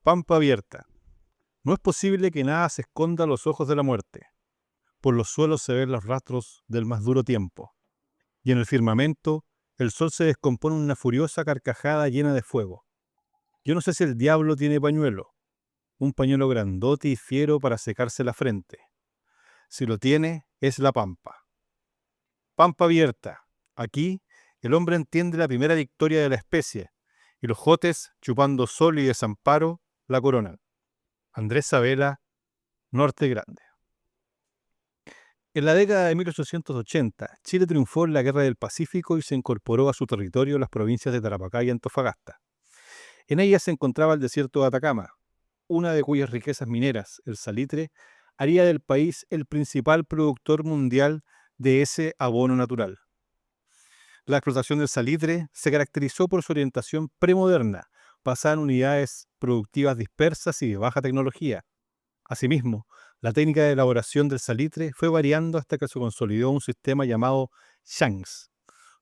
Pampa abierta. No es posible que nada se esconda a los ojos de la muerte. Por los suelos se ven los rastros del más duro tiempo. Y en el firmamento, el sol se descompone en una furiosa carcajada llena de fuego. Yo no sé si el diablo tiene pañuelo, un pañuelo grandote y fiero para secarse la frente. Si lo tiene, es la pampa. Pampa abierta. Aquí, el hombre entiende la primera victoria de la especie, y los jotes, chupando sol y desamparo, la coronan. Andrés Sabela, Norte Grande. En la década de 1880, Chile triunfó en la Guerra del Pacífico y se incorporó a su territorio las provincias de Tarapacá y Antofagasta. En ellas se encontraba el desierto de Atacama, una de cuyas riquezas mineras, el salitre, haría del país el principal productor mundial de ese abono natural. La explotación del salitre se caracterizó por su orientación premoderna, basada en unidades productivas dispersas y de baja tecnología. Asimismo, la técnica de elaboración del salitre fue variando hasta que se consolidó un sistema llamado Shanks.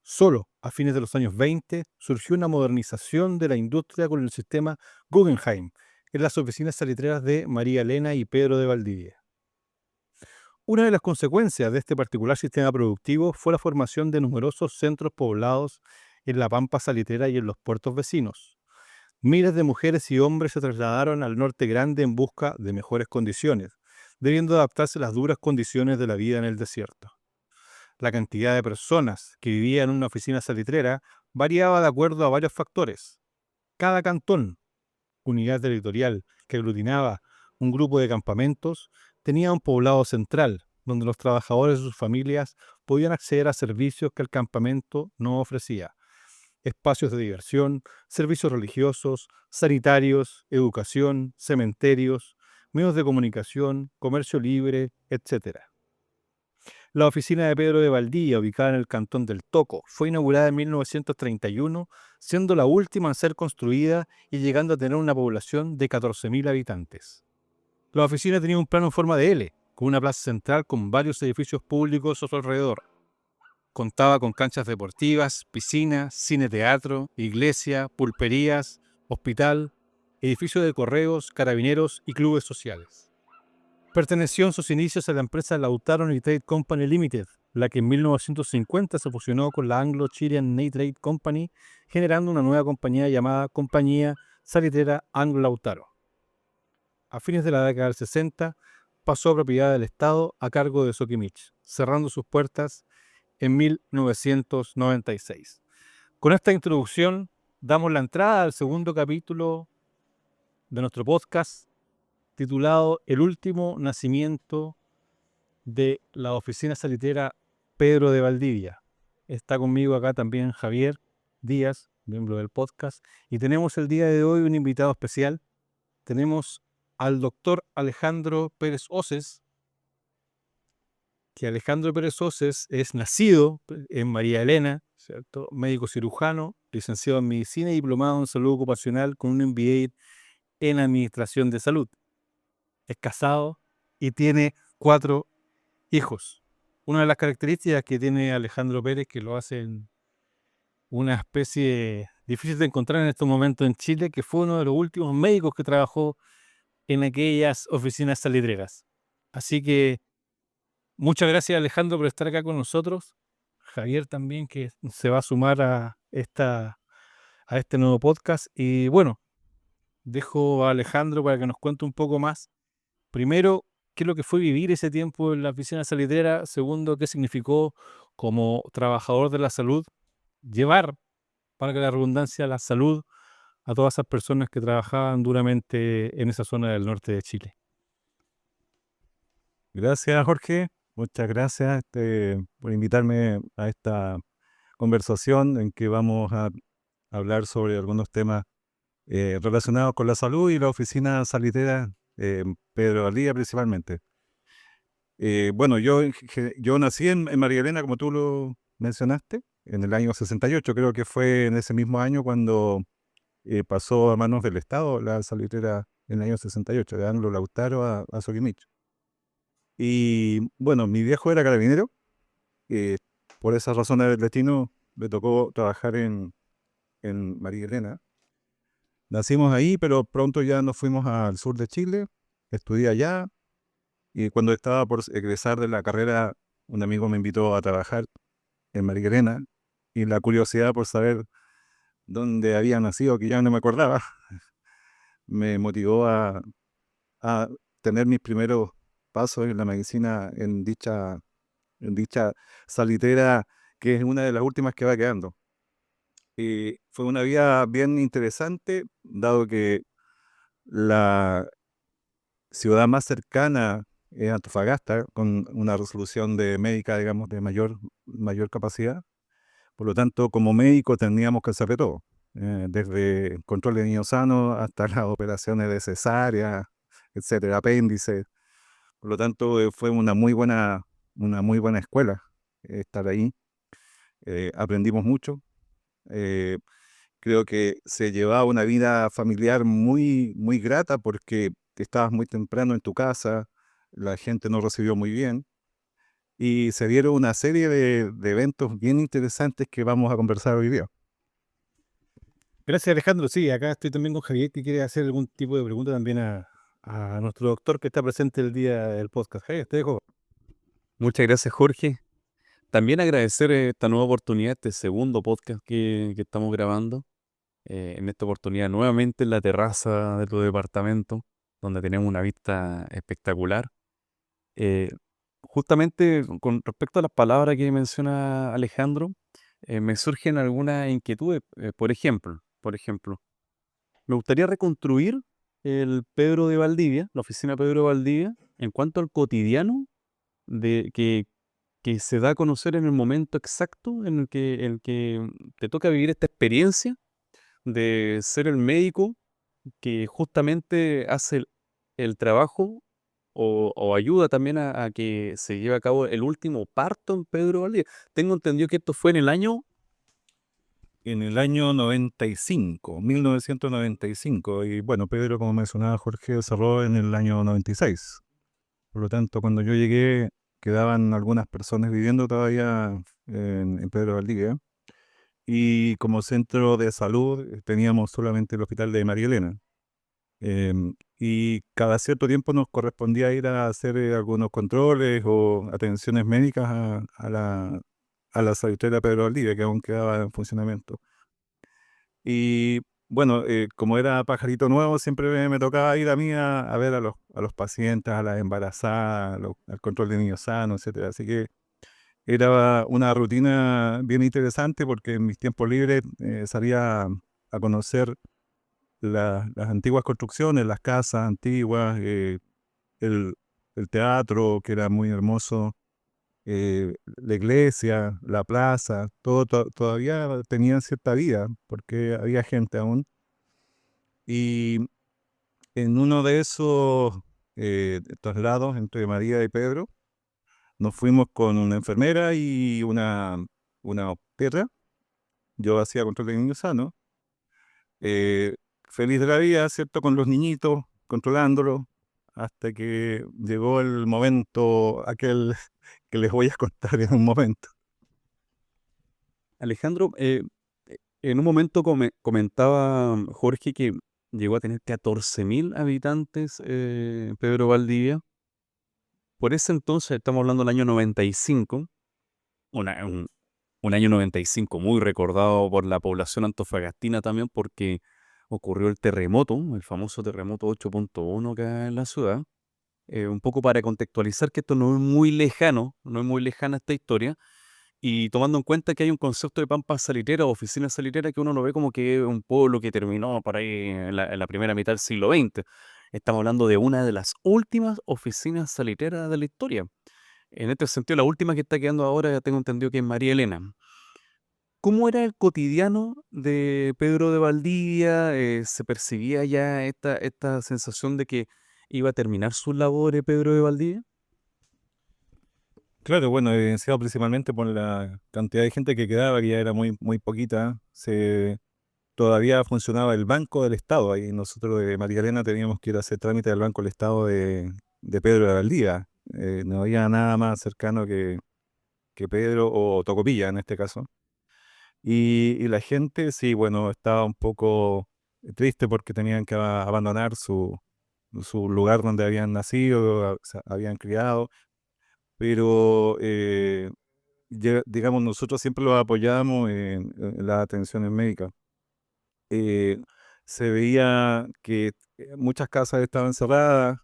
Solo a fines de los años 20 surgió una modernización de la industria con el sistema Guggenheim en las oficinas salitreras de María Elena y Pedro de Valdivia. Una de las consecuencias de este particular sistema productivo fue la formación de numerosos centros poblados en la pampa salitrera y en los puertos vecinos. Miles de mujeres y hombres se trasladaron al Norte Grande en busca de mejores condiciones, debiendo adaptarse a las duras condiciones de la vida en el desierto. La cantidad de personas que vivían en una oficina salitrera variaba de acuerdo a varios factores. Cada cantón, unidad territorial que aglutinaba un grupo de campamentos, tenía un poblado central, donde los trabajadores y sus familias podían acceder a servicios que el campamento no ofrecía: espacios de diversión, servicios religiosos, sanitarios, educación, cementerios, medios de comunicación, comercio libre, etc. La oficina de Pedro de Valdivia, ubicada en el cantón del Toco, fue inaugurada en 1931, siendo la última en ser construida y llegando a tener una población de 14.000 habitantes. La oficina tenía un plano en forma de L, con una plaza central con varios edificios públicos a su alrededor. Contaba con canchas deportivas, piscina, cine-teatro, iglesia, pulperías, hospital, edificio de correos, carabineros y clubes sociales. Perteneció en sus inicios a la empresa Lautaro Nitrate Company Limited, la que en 1950 se fusionó con la Anglo-Chilean Nitrate Company, generando una nueva compañía llamada Compañía Salitrera Anglo Lautaro. A fines de la década del 60, pasó a propiedad del Estado a cargo de Soquimich, cerrando sus puertas en 1996. Con esta introducción, damos la entrada al segundo capítulo de nuestro podcast, titulado El último nacimiento de la oficina salitrera Pedro de Valdivia. Está conmigo acá también Javier Díaz, miembro del podcast, y tenemos el día de hoy un invitado especial. Tenemos al doctor Alejandro Pérez Oces, que Alejandro Pérez Oces es nacido en María Elena, ¿cierto? Médico cirujano, licenciado en medicina y diplomado en salud ocupacional con un MBA en administración de salud. Es casado y tiene 4 hijos. Una de las características que tiene Alejandro Pérez, que lo hacen una especie difícil de encontrar en estos momentos en Chile, que fue uno de los últimos médicos que trabajó en aquellas oficinas salitreras. Así que muchas gracias, Alejandro, por estar acá con nosotros. Javier también, que se va a sumar a este nuevo podcast. Y bueno, dejo a Alejandro para que nos cuente un poco más. Primero, qué es lo que fue vivir ese tiempo en la oficina salitrera. Segundo, qué significó como trabajador de la salud llevar, para que la redundancia, la salud a todas esas personas que trabajaban duramente en esa zona del norte de Chile. Gracias, Jorge. Muchas gracias por invitarme a esta conversación en que vamos a hablar sobre algunos temas relacionados con la salud y la oficina salitera Pedro Valdivia principalmente. Bueno, yo nací en María Elena, como tú lo mencionaste, en el año 68. Creo que fue en ese mismo año cuando pasó a manos del Estado la salitera en el año 68, de Anglo Lautaro a Soquimich. Y bueno, mi viejo era carabinero. Por esas razones del destino me tocó trabajar en María Elena. Nacimos ahí, pero pronto ya nos fuimos al sur de Chile, estudié allá y cuando estaba por egresar de la carrera, un amigo me invitó a trabajar en María Elena y la curiosidad por saber dónde había nacido, que ya no me acordaba, me motivó a tener mis primeros pasos en la medicina en dicha salitera, que es una de las últimas que va quedando. Y fue una vida bien interesante, dado que la ciudad más cercana es Antofagasta, con una resolución de médica, digamos, de mayor capacidad. Por lo tanto, como médico teníamos que hacer de todo, desde control de niños sanos hasta las operaciones de cesárea, etcétera, apéndice. Por lo tanto, fue una muy buena escuela estar ahí. Aprendimos mucho. Eh, Creo que se llevaba una vida familiar muy grata porque estabas muy temprano en tu casa, la gente nos recibió muy bien y se dieron una serie de eventos bien interesantes que vamos a conversar hoy día. Gracias, Alejandro. Sí, acá estoy también con Javier, que quiere hacer algún tipo de pregunta también a nuestro doctor que está presente el día del podcast. Javier, te dejo. Muchas gracias, Jorge. También agradecer esta nueva oportunidad, este segundo podcast que estamos grabando. En esta oportunidad nuevamente en la terraza de tu departamento, donde tenemos una vista espectacular. Eh, Justamente con respecto a las palabras que menciona Alejandro, me surgen algunas inquietudes. Por ejemplo, me gustaría reconstruir el Pedro de Valdivia, la oficina Pedro de Valdivia, en cuanto al cotidiano de que se da a conocer en el momento exacto en el que te toca vivir esta experiencia de ser el médico que justamente hace el trabajo o ayuda también a que se lleve a cabo el último parto en Pedro Valdivia. Tengo entendido que esto fue en el año. En el año 95, 1995, y bueno, Pedro, como mencionaba Jorge, cerró en el año 96. Por lo tanto, cuando yo llegué, quedaban algunas personas viviendo todavía en Pedro Valdivia. Y como centro de salud teníamos solamente el hospital de María Elena. Y cada cierto tiempo nos correspondía ir a hacer algunos controles o atenciones médicas a la salutera Pedro Valdivia, que aún quedaba en funcionamiento. Y bueno, como era pajarito nuevo, siempre me tocaba ir a mí a ver a los pacientes, a las embarazadas, al control de niños sanos, etcétera. Así que era una rutina bien interesante porque en mis tiempos libres salía a conocer las antiguas construcciones, las casas antiguas, el, el teatro, que era muy hermoso, la iglesia, la plaza, todavía tenían cierta vida porque había gente aún. Y en uno de esos traslados entre María y Pedro, nos fuimos con una enfermera y una obstetra. Yo hacía control de niños sanos. eh, Feliz de la vida, ¿cierto? Con los niñitos, controlándolos, hasta que llegó el momento aquel que les voy a contar en un momento. Alejandro, en un momento comentaba Jorge que llegó a tener 14.000 habitantes Pedro Valdivia. Por ese entonces, estamos hablando del año 95, una- un, un año 95 muy recordado por la población antofagastina también porque ocurrió el terremoto, el famoso terremoto 8.1 acá en la ciudad. Un poco para contextualizar que esto no es muy lejano, no es muy lejana esta historia, y tomando en cuenta que hay un concepto de pampa salitera o oficina salitera que uno lo ve como que es un pueblo que terminó por ahí en la primera mitad del siglo XX. Estamos hablando de una de las últimas oficinas saliteras de la historia. En este sentido, la última que está quedando ahora, ya tengo entendido que es María Elena. ¿Cómo era el cotidiano de Pedro de Valdivia? ¿Se percibía ya esta sensación de que iba a terminar sus labores Pedro de Valdivia? Claro, bueno, evidenciado principalmente por la cantidad de gente que quedaba, que ya era muy poquita. Todavía funcionaba el Banco del Estado. Ahí nosotros de María Elena teníamos que ir a hacer trámite del Banco del Estado de Pedro de Valdivia. No había nada más cercano que Pedro o Tocopilla en este caso. Y la gente, sí, bueno, estaba un poco triste porque tenían que abandonar su lugar donde habían nacido, se habían criado, pero digamos, nosotros siempre los apoyamos en las atenciones médicas. Eh, Se veía que muchas casas estaban cerradas,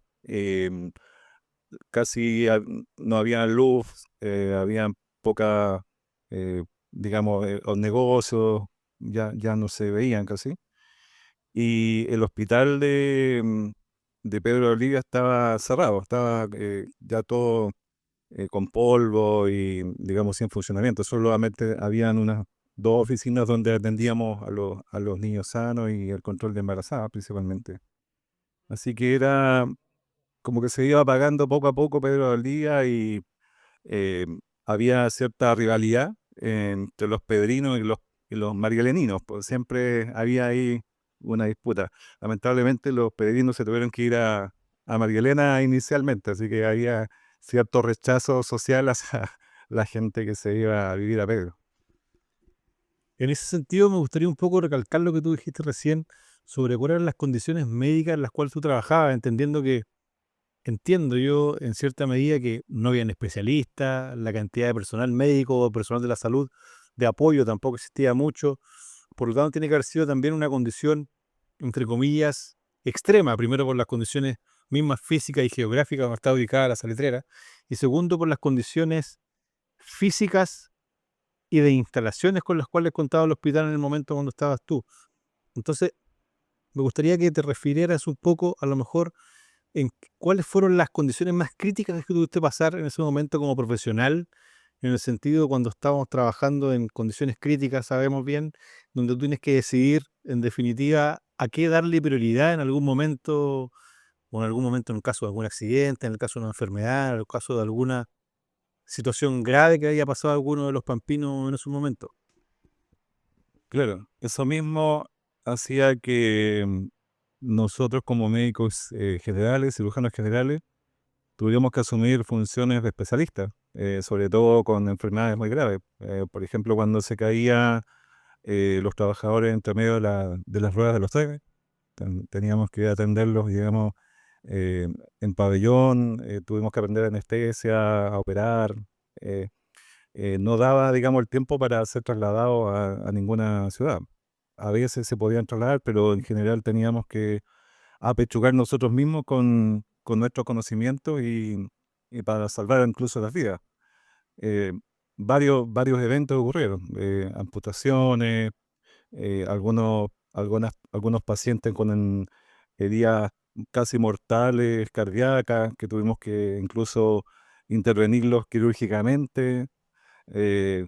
casi no había luz, había poca, eh, digamos, los negocios ya no se veían casi. Y el hospital de Pedro de Olivia estaba cerrado, estaba ya todo con polvo y, digamos, sin funcionamiento. Solamente habían unas dos oficinas donde atendíamos a los niños sanos y el control de embarazadas principalmente. Así que era como que se iba apagando poco a poco Pedro de Olivia y eh, había cierta rivalidad entre los pedrinos y los marieleninos, pues siempre había ahí una disputa. Lamentablemente los pedrinos se tuvieron que ir a María Elena inicialmente, así que había cierto rechazo social hacia la gente que se iba a vivir a Pedro. En ese sentido, me gustaría un poco recalcar lo que tú dijiste recién sobre cuáles eran las condiciones médicas en las cuales tú trabajabas, entendiendo que, entiendo yo en cierta medida que no habían especialistas, la cantidad de personal médico o personal de la salud de apoyo tampoco existía mucho, por lo tanto tiene que haber sido también una condición, entre comillas, extrema, primero por las condiciones mismas físicas y geográficas donde está ubicada la salitrera, y segundo por las condiciones físicas y de instalaciones con las cuales contaba el hospital en el momento cuando estabas tú. Entonces, me gustaría que te refirieras un poco, a lo mejor, en cuáles fueron las condiciones más críticas que tuviste que pasar en ese momento como profesional, en el sentido cuando estábamos trabajando en condiciones críticas, sabemos bien, donde tú tienes que decidir, en definitiva, a qué darle prioridad en algún momento, o en algún momento en el caso de algún accidente, en el caso de una enfermedad, en el caso de alguna situación grave que haya pasado a alguno de los pampinos en esos momentos. Claro, eso mismo hacía que nosotros como médicos generales, cirujanos generales, tuvimos que asumir funciones de especialistas, sobre todo con enfermedades muy graves. Por ejemplo, cuando se caía los trabajadores entre medio de las ruedas de los trenes, teníamos que atenderlos, digamos, eh, en pabellón, tuvimos que aprender anestesia, a operar. eh, no daba, digamos, el tiempo para ser trasladado a ninguna ciudad. A veces se podían trasladar, pero en general teníamos que apechugar nosotros mismos con nuestros conocimientos y para salvar incluso las vidas. Eh, varios eventos ocurrieron, amputaciones, algunos pacientes con heridas casi mortales, cardíacas, que tuvimos que incluso intervenirlos quirúrgicamente. eh,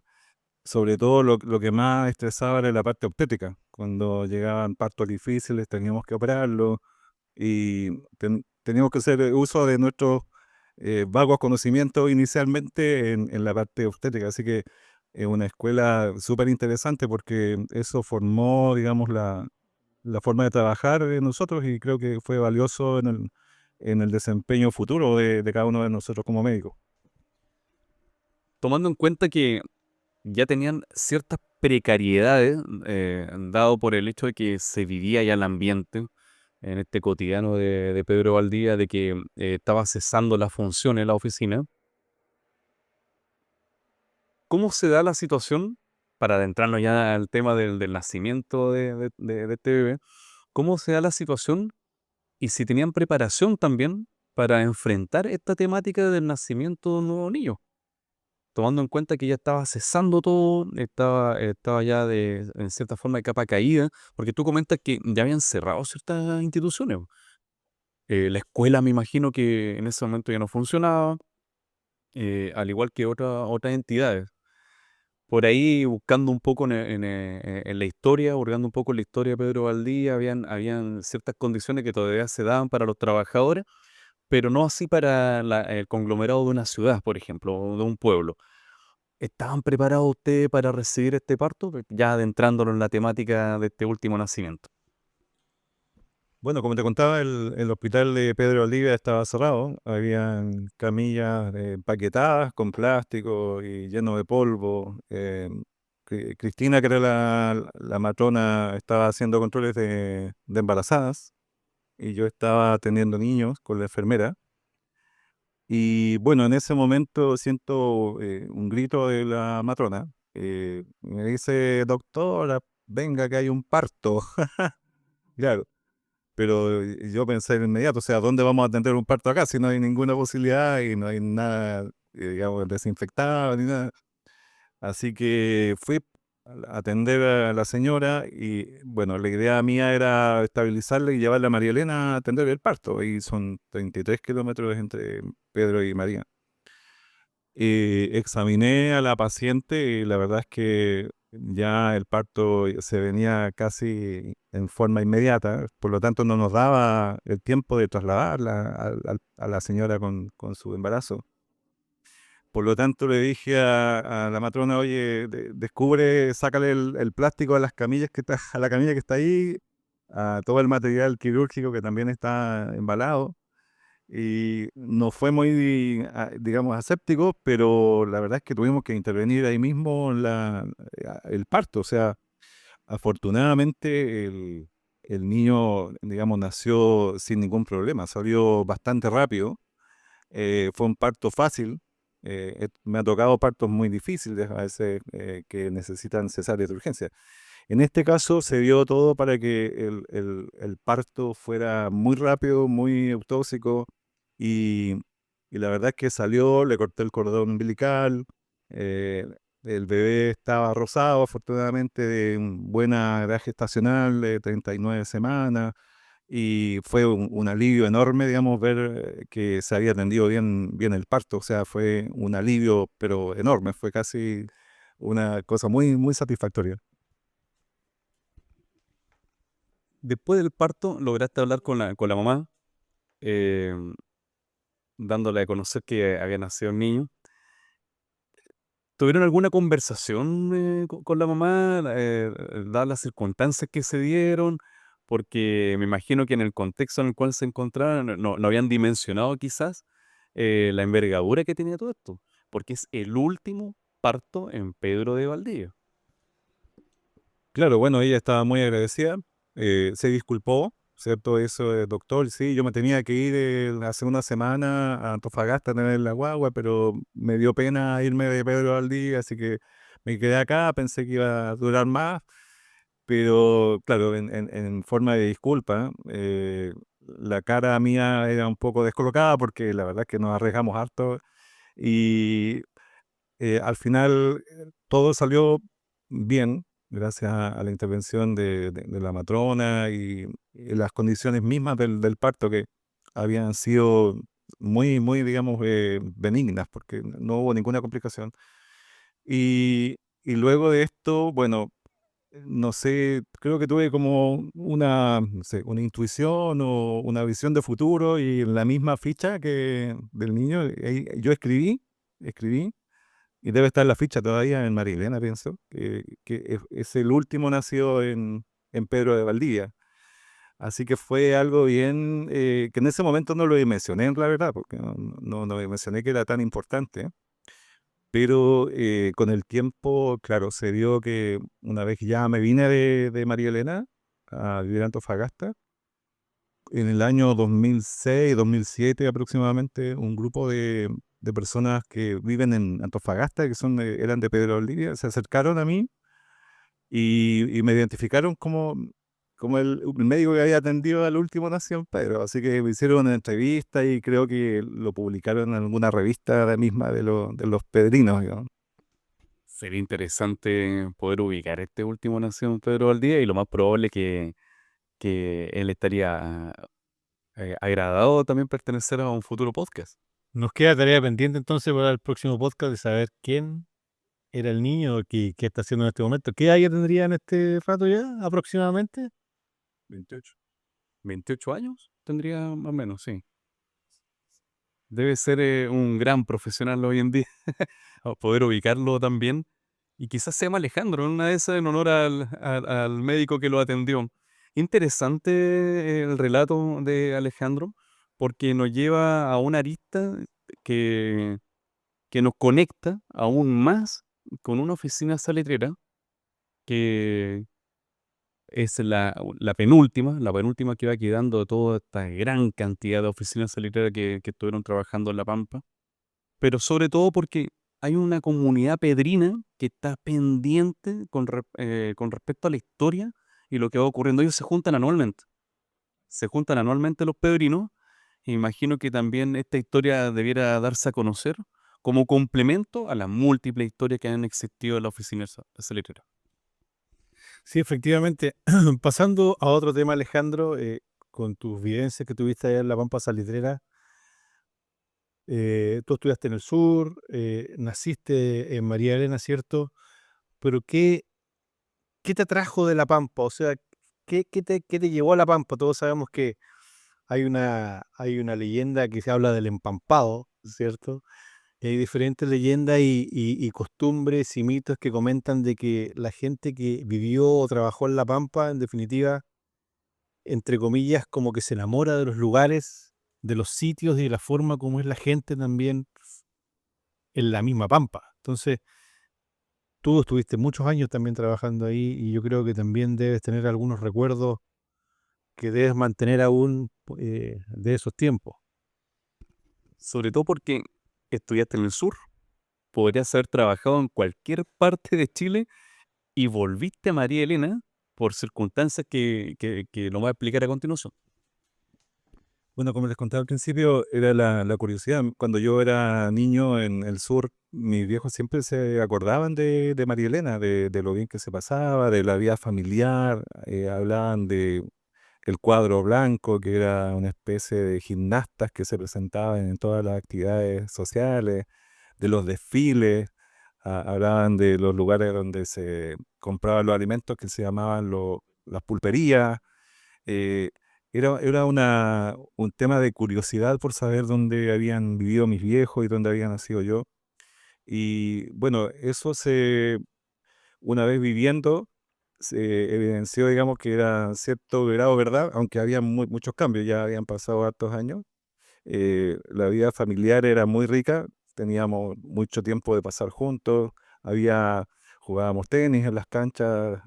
Sobre todo lo que más estresaba era la parte obstétrica. Cuando llegaban partos difíciles teníamos que operarlo y teníamos que hacer uso de nuestros vagos conocimientos inicialmente en la parte obstétrica. Así que es una escuela súper interesante porque eso formó, digamos, la forma de trabajar de nosotros y creo que fue valioso en el desempeño futuro de cada uno de nosotros como médicos. Tomando en cuenta que ya tenían ciertas precariedades, dado por el hecho de que se vivía ya el ambiente en este cotidiano de Pedro Valdivia, de que estaba cesando la función en la oficina. ¿Cómo se da la situación, para adentrarnos ya al tema del nacimiento de este bebé, cómo se da la situación y si tenían preparación también para enfrentar esta temática del nacimiento de un nuevo niño? Tomando en cuenta que ya estaba cesando todo, estaba ya en cierta forma de capa caída, porque tú comentas que ya habían cerrado ciertas instituciones. La escuela me imagino que en ese momento ya no funcionaba, al igual que otras entidades. Por ahí buscando un poco en la historia, hurgando un poco en la historia de Pedro Valdivia, habían ciertas condiciones que todavía se daban para los trabajadores, pero no así para el conglomerado de una ciudad, por ejemplo, o de un pueblo. ¿Estaban preparados ustedes para recibir este parto? Ya adentrándonos en la temática de este último nacimiento. Bueno, como te contaba, el hospital de Pedro Olivia estaba cerrado. Habían camillas empaquetadas con plástico y lleno de polvo. Cristina, que era la matrona, estaba haciendo controles de embarazadas y yo estaba atendiendo niños con la enfermera. Y bueno, en ese momento siento un grito de la matrona. Me dice, doctora, venga que hay un parto. Claro, pero yo pensé de inmediato, o sea, ¿dónde vamos a atender un parto acá si no hay ninguna posibilidad y no hay nada, digamos, desinfectado ni nada? Así que fui a atender a la señora y bueno, la idea mía era estabilizarla y llevarla a María Elena a atender el parto. Y son 33 kilómetros entre Pedro y María. Examiné a la paciente y la verdad es que ya el parto se venía casi en forma inmediata, por lo tanto no nos daba el tiempo de trasladarla a la señora con su embarazo. Por lo tanto, le dije a la matrona, oye, descubre, sácale el plástico a las camillas que está, a la camilla que está ahí, a todo el material quirúrgico que también está embalado. Y no fue muy, digamos, aséptico, pero la verdad es que tuvimos que intervenir ahí mismo en el parto. O sea, afortunadamente el niño, digamos, nació sin ningún problema, salió bastante rápido. Fue un parto fácil. Me ha tocado partos muy difíciles a veces que necesitan cesárea de urgencia. En este caso se dio todo para que el parto fuera muy rápido, muy autóxico y, y la verdad es que salió, le corté el cordón umbilical, eh, el bebé estaba rosado, afortunadamente de buena edad gestacional, de 39 semanas, y fue un alivio enorme, digamos, ver que se había atendido bien el parto. O sea, fue un alivio, pero enorme, fue casi una cosa muy satisfactoria. Después del parto, lograste hablar con la mamá, eh, dándole a conocer que había nacido el niño. ¿Tuvieron alguna conversación con la mamá, dadas las circunstancias que se dieron? Porque me imagino que en el contexto en el cual se encontraban no habían dimensionado quizás la envergadura que tenía todo esto, porque es el último parto en Pedro de Valdivia. Claro, bueno, ella estaba muy agradecida, se disculpó, ¿cierto? Eso, doctor, sí, yo me tenía que ir hace una semana a Antofagasta a tener la guagua, pero me dio pena irme de Pedro al día, así que me quedé acá, pensé que iba a durar más, pero claro, en forma de disculpa, la cara mía era un poco descolocada porque la verdad es que nos arriesgamos harto y al final todo salió bien, gracias a la intervención de la matrona y las condiciones mismas del parto que habían sido muy, digamos, benignas, porque no hubo ninguna complicación. Y luego de esto, bueno, no sé, creo que tuve como una, no sé, una intuición o una visión de futuro y en la misma ficha que del niño, yo escribí. Y debe estar la ficha todavía en Marilena, pienso, que es el último nacido en Pedro de Valdivia. Así que fue algo bien, que en ese momento no lo mencioné, en la verdad, porque no mencioné que era tan importante. Pero con el tiempo, claro, se dio que una vez que ya me vine de María Elena a vivir a Antofagasta, en el año 2006, 2007 aproximadamente, un grupo de personas que viven en Antofagasta, que eran de Pedro Valdivia, se acercaron a mí y me identificaron como el médico que había atendido al último nacido en Pedro. Así que me hicieron una entrevista y creo que lo publicaron en alguna revista misma de los pedrinos, digamos. Sería interesante poder ubicar este último nacido en Pedro Valdivia y lo más probable que él estaría agradado también pertenecer a un futuro podcast. Nos queda tarea pendiente entonces para el próximo podcast de saber quién era el niño que está haciendo en este momento. ¿Qué edad ya tendría en este rato ya, aproximadamente? 28. 28 años tendría más o menos, sí. Debe ser un gran profesional hoy en día, a poder ubicarlo también. Y quizás se llama Alejandro, en una de esas en honor al médico que lo atendió. Interesante el relato de Alejandro, porque nos lleva a una arista que, que nos conecta aún más con una oficina salitrera que es la penúltima que va quedando de toda esta gran cantidad de oficinas salitreras que estuvieron trabajando en La Pampa, pero sobre todo porque hay una comunidad pedrina que está pendiente con respecto a la historia y lo que va ocurriendo. Ellos se juntan anualmente los pedrinos, e imagino que también esta historia debiera darse a conocer como complemento a las múltiples historias que han existido en la oficina salitrera. Sí, efectivamente. Pasando a otro tema, Alejandro, con tus vivencias que tuviste allá en La Pampa Salitrera, tú estudiaste en el sur, naciste en María Elena, ¿cierto? Pero ¿qué te atrajo de La Pampa? O sea, ¿qué te llevó a La Pampa? Todos sabemos que hay una leyenda que se habla del empampado, ¿cierto? Y hay diferentes leyendas y costumbres y mitos que comentan de que la gente que vivió o trabajó en La Pampa, en definitiva, entre comillas, como que se enamora de los lugares, de los sitios y de la forma como es la gente también en la misma Pampa. Entonces, tú estuviste muchos años también trabajando ahí y yo creo que también debes tener algunos recuerdos que debes mantener aún de esos tiempos. Sobre todo porque estudiaste en el sur, podrías haber trabajado en cualquier parte de Chile y volviste a María Elena por circunstancias que lo voy a explicar a continuación. Bueno, como les contaba al principio, era la curiosidad. Cuando yo era niño en el sur, mis viejos siempre se acordaban de María Elena, de lo bien que se pasaba, de la vida familiar. Hablaban de el cuadro blanco, que era una especie de gimnastas que se presentaban en todas las actividades sociales, de los desfiles. Hablaban de los lugares donde se compraban los alimentos que se llamaban las pulperías. eh, era un tema de curiosidad por saber dónde habían vivido mis viejos y dónde había nacido yo. Y bueno, una vez viviendo, se evidenció, digamos, que era cierto grado verdad, aunque había muchos cambios, ya habían pasado hartos años. La vida familiar era muy rica, teníamos mucho tiempo de pasar juntos, jugábamos tenis en las canchas,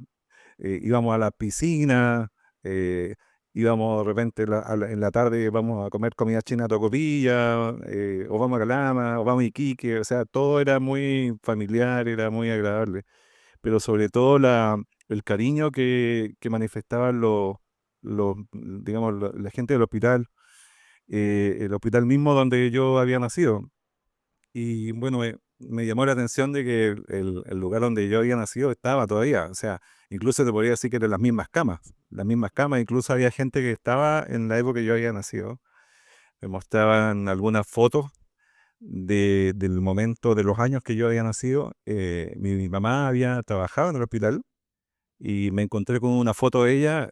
íbamos a la piscina, eh, íbamos de repente en la tarde, vamos a comer comida china a Tocopilla, o vamos a Calama, o vamos a Iquique, o sea, todo era muy familiar, era muy agradable, pero sobre todo el cariño que manifestaban digamos, la gente del hospital, el hospital mismo donde yo había nacido. Y bueno, me llamó la atención de que el lugar donde yo había nacido estaba todavía. O sea, incluso te podría decir que eran las mismas camas. Las mismas camas, incluso había gente que estaba en la época que yo había nacido. Me mostraban algunas fotos del momento de los años que yo había nacido. Mi mamá había trabajado en el hospital y me encontré con una foto de ella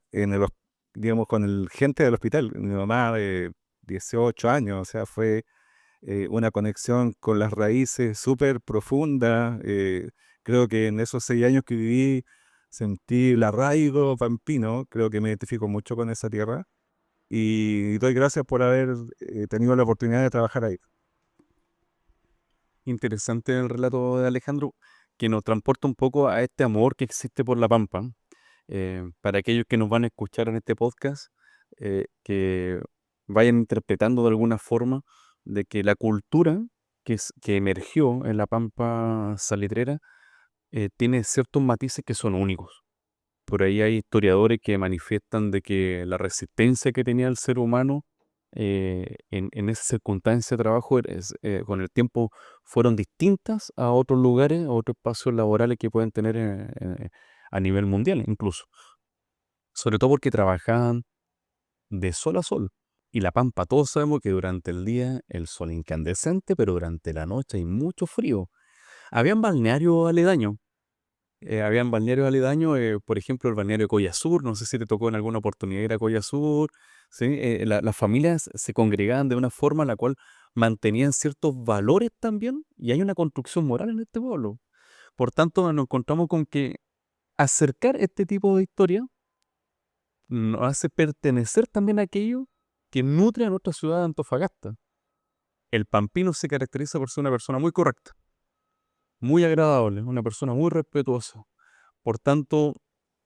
digamos, con el gente del hospital. Mi mamá de 18 años, o sea, fue una conexión con las raíces súper profunda. Creo que en esos 6 años que viví sentí el arraigo pampino, creo que me identifico mucho con esa tierra y doy gracias por haber tenido la oportunidad de trabajar ahí. Interesante el relato de Alejandro, que nos transporta un poco a este amor que existe por La Pampa. Para aquellos que nos van a escuchar en este podcast, que vayan interpretando de alguna forma de que la cultura que emergió en La Pampa Salitrera tiene ciertos matices que son únicos. Por ahí hay historiadores que manifiestan de que la resistencia que tenía el ser humano en esa circunstancia de trabajo con el tiempo fueron distintas a otros lugares, a otros espacios laborales que pueden tener a nivel mundial incluso. Sobre todo porque trabajaban de sol a sol. Y La Pampa, todos sabemos que durante el día el sol incandescente, pero durante la noche hay mucho frío. Habían balnearios aledaños. Por ejemplo, el balneario Collazur, no sé si te tocó en alguna oportunidad ir a Collazur, ¿sí? Las familias se congregaban de una forma en la cual mantenían ciertos valores también, y hay una construcción moral en este pueblo. Por tanto, nos encontramos con que acercar este tipo de historia nos hace pertenecer también a aquello que nutre a nuestra ciudad de Antofagasta. El pampino se caracteriza por ser una persona muy correcta, muy agradable, una persona muy respetuosa, Por tanto,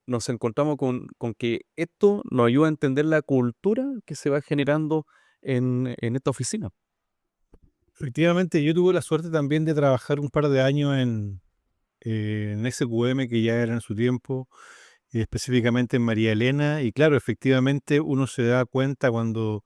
nos encontramos con que esto nos ayuda a entender la cultura que se va generando en esta oficina. Efectivamente, yo tuve la suerte también de trabajar un par de años en SQM, que ya era en su tiempo, y específicamente en María Elena, y claro, efectivamente uno se da cuenta cuando,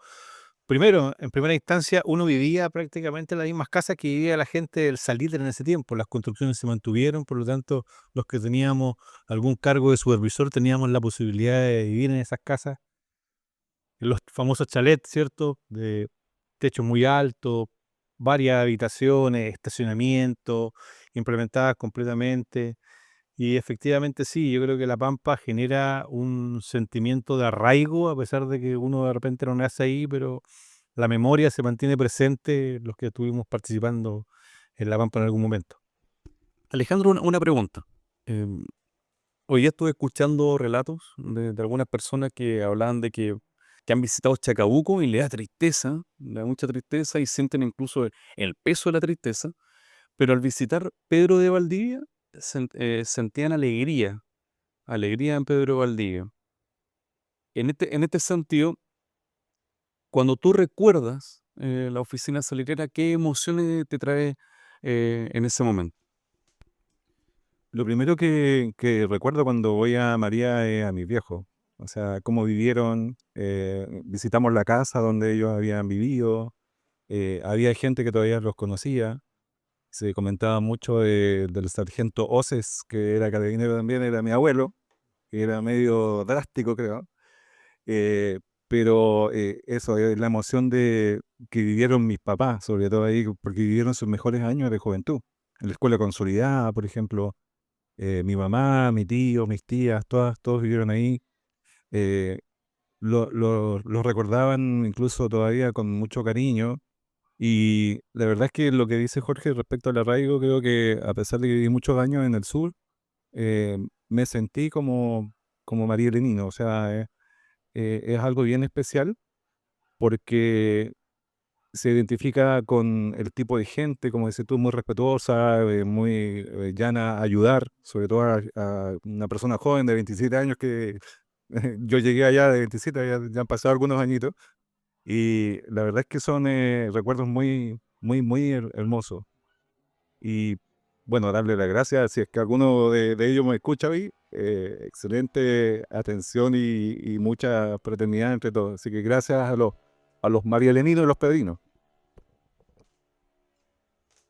primero, en primera instancia, uno vivía prácticamente en las mismas casas que vivía la gente del Salitre en ese tiempo. Las construcciones se mantuvieron, por lo tanto, los que teníamos algún cargo de supervisor teníamos la posibilidad de vivir en esas casas, en los famosos chalets, ¿cierto? De techo muy alto, varias habitaciones, estacionamiento, implementadas completamente. Y efectivamente sí, yo creo que La Pampa genera un sentimiento de arraigo, a pesar de que uno de repente no nace ahí, pero la memoria se mantiene presente los que estuvimos participando en La Pampa en algún momento. Alejandro, una pregunta. Em, Hoy día estuve escuchando relatos de algunas personas que hablaban de que han visitado Chacabuco y le da tristeza, le da mucha tristeza y sienten incluso el peso de la tristeza, pero al visitar Pedro de Valdivia sentían alegría, alegría en Pedro de Valdivia. En este sentido, cuando tú recuerdas la oficina salirera, ¿qué emociones te trae en ese momento? Lo primero que recuerdo cuando voy a María es a mis viejos. O sea, cómo vivieron, visitamos la casa donde ellos habían vivido, había gente que todavía los conocía, se comentaba mucho del sargento Oces, que era carabinero también, era mi abuelo, que era medio drástico, creo. Eh, pero eso, la emoción de que vivieron mis papás, sobre todo ahí, porque vivieron sus mejores años de juventud. En la escuela consolidada, por ejemplo, mi mamá, mi tío, mis tías, todos vivieron ahí. eh, lo recordaban incluso todavía con mucho cariño. Y la verdad es que lo que dice Jorge respecto al arraigo, creo que a pesar de que viví muchos años en el sur, eh, me sentí como María Leninho. O sea, es algo bien especial porque se identifica con el tipo de gente, como dices tú, muy respetuosa, muy llana a ayudar, sobre todo a una persona joven de 27 años que yo llegué allá de 27, ya han pasado algunos añitos, y la verdad es que son recuerdos muy, muy, muy hermosos. Y bueno, darle las gracias si es que alguno de ellos me escucha hoy. Excelente atención y mucha fraternidad entre todos. Así que gracias a los marialeninos y los pedrinos.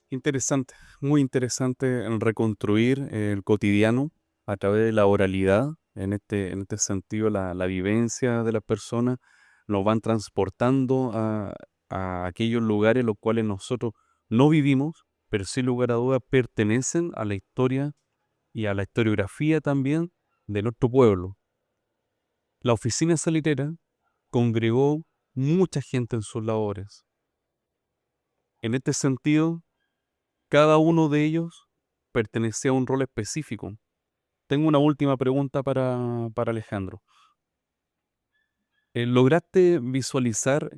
Interesante, muy interesante en reconstruir el cotidiano a través de la oralidad. En este sentido, la vivencia de las personas nos van transportando a aquellos lugares los cuales nosotros no vivimos, pero sin lugar a dudas pertenecen a la historia y a la historiografía también de nuestro pueblo. La oficina salitera congregó mucha gente en sus labores. En este sentido, cada uno de ellos pertenecía a un rol específico. Tengo una última pregunta para Alejandro. ¿Lograste visualizar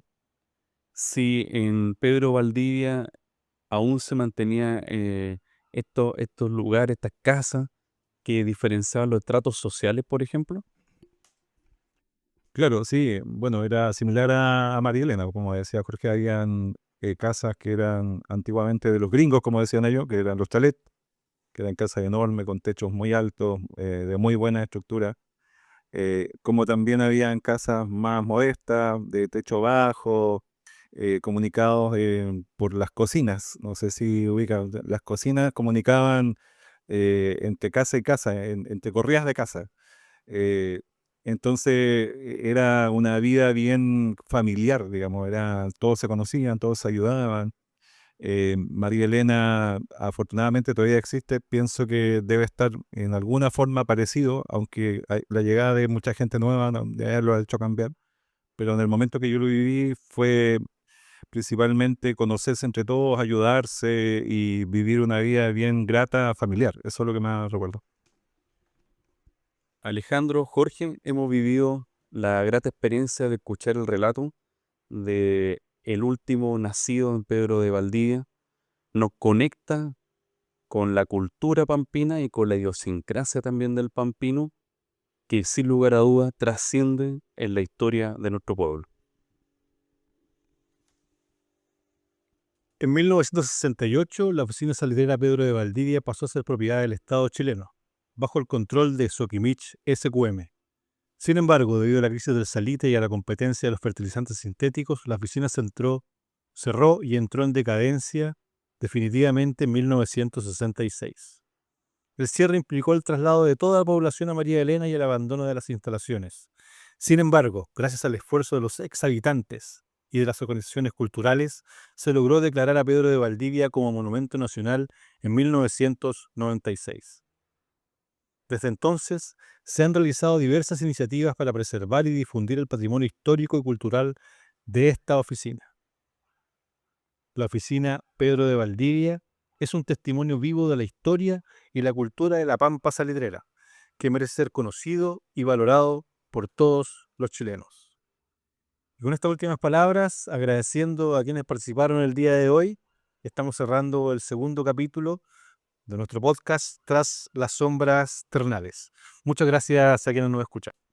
si en Pedro Valdivia aún se mantenía estos lugares, estas casas que diferenciaban los estratos sociales, por ejemplo? Claro, sí, bueno, era similar a María Elena, como decía Jorge, habían casas que eran antiguamente de los gringos, como decían ellos, que eran los chalets, que eran casas enormes, con techos muy altos, de muy buena estructura, como también habían casas más modestas, de techo bajo, comunicados por las cocinas, no sé si ubican, las cocinas comunicaban entre casa y casa, entre corridas de casa. Eh, entonces era una vida bien familiar, digamos, todos se conocían, todos se ayudaban. María Elena afortunadamente todavía existe, pienso que debe estar en alguna forma parecido, aunque la llegada de mucha gente nueva ya lo ha hecho cambiar, pero en el momento que yo lo viví fue principalmente conocerse entre todos, ayudarse y vivir una vida bien grata, familiar, eso es lo que más recuerdo. Alejandro, Jorge, hemos vivido la grata experiencia de escuchar el relato de el último nacido en Pedro de Valdivia. Nos conecta con la cultura pampina y con la idiosincrasia también del pampino, que sin lugar a dudas trasciende en la historia de nuestro pueblo. En 1968, la oficina salitrera Pedro de Valdivia pasó a ser propiedad del Estado chileno, bajo el control de Soquimich SQM. Sin embargo, debido a la crisis del salitre y a la competencia de los fertilizantes sintéticos, la oficina cerró y entró en decadencia definitivamente en 1966. El cierre implicó el traslado de toda la población a María Elena y el abandono de las instalaciones. Sin embargo, gracias al esfuerzo de los exhabitantes y de las organizaciones culturales, se logró declarar a Pedro de Valdivia como Monumento Nacional en 1996. Desde entonces, se han realizado diversas iniciativas para preservar y difundir el patrimonio histórico y cultural de esta oficina. La oficina Pedro de Valdivia es un testimonio vivo de la historia y la cultura de la Pampa salitrera, que merece ser conocido y valorado por todos los chilenos. Y con estas últimas palabras, agradeciendo a quienes participaron el día de hoy, estamos cerrando el segundo capítulo de nuestro podcast Tras las Sombras Ternales. Muchas gracias a quienes nos escuchan.